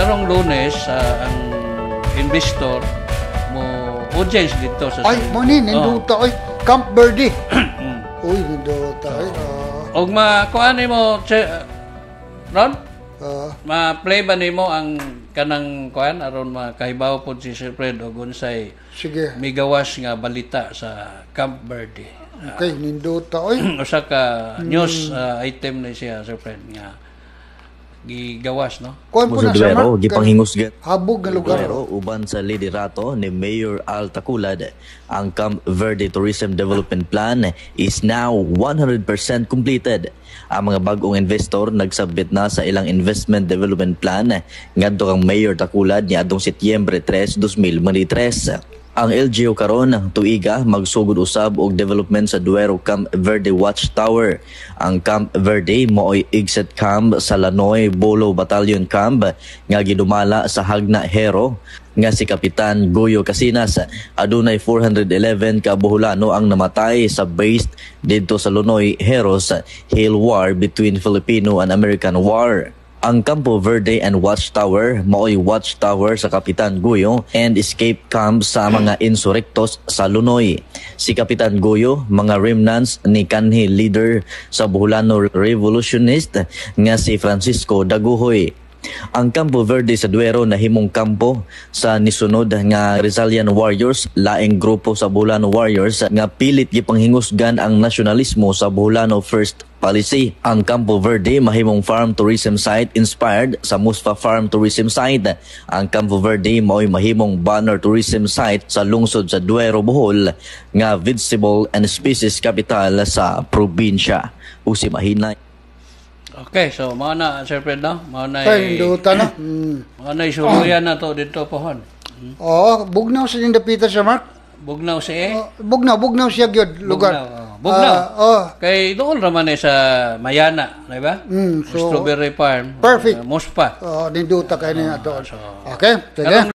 karong Lunes ang investor mo audience dito sa Ay, mo ni ninduta ay Camp Verde. Uy, ninduta ay. Og makuan nimo Ron? Ma-play ba nimo ang kanang kuan aron makahibaw pod si Sir Fred og unsay sige migawas nga balita sa Camp Verde. Okay, ninduta ay. Usa ka news item na siya Sir Fred nga gigawas no. Kuan po na sa Duero, gipanghingusgan. habog nga lugar. Duero, uban sa liderato ni Mayor Al Taculad, ang Camp Verde Tourism Development Plan is now 100% completed. Ang mga bagong investor nagsabit na sa ilang investment development plan ngadto kang Mayor Taculad niadtong Setyembre 3, 2023. Ang LGU karon tuiga magsugod usab og development sa Duero Camp Verde Watchtower. Ang Camp Verde mao'y exit camp sa Lanoy Bolo Battalion Camp nga gidumala sa Hagna Hero nga si Kapitan Goyo Casinas. Adunay 411 ka Boholano ang namatay sa base didto sa Lanoy Heroes Hill War between Filipino and American War. Ang Campo Verde and Watchtower mao'y watchtower sa Kapitan Goyo and escape camp sa mga insurrectos sa Lunoy. Si Kapitan Goyo, mga remnants ni kanhi leader sa Boholano Revolutionist nga si Francisco Daguhoy. Ang Campo Verde sa Duero nahimong kampo sa nisunod nga Rizalian Warriors, laing grupo sa Boholano Warriors nga pilit gipanghingusgan ang nasyonalismo sa Boholano First Policy. Ang Campo Verde mahimong farm tourism site inspired sa Musfa Farm Tourism Site. Ang Campo Verde mao'y mahimong banner tourism site sa lungsod sa Duero, Bohol nga vegetable and species capital sa probinsya. Usi mahinay. Okay, so mao na Sir Fred no? Mao na Kay ninduta na. mao na suluyan na to dito pohon. Oh, bugnaw sa nindapitan sa Mark. Bugnaw si Bugnaw siya gyud lugar. Bugnaw. Kay doon raman sa Mayana, di ba? So, Strawberry Farm. Perfect. Muspa. Ninduta kay niya doon. Okay, sige.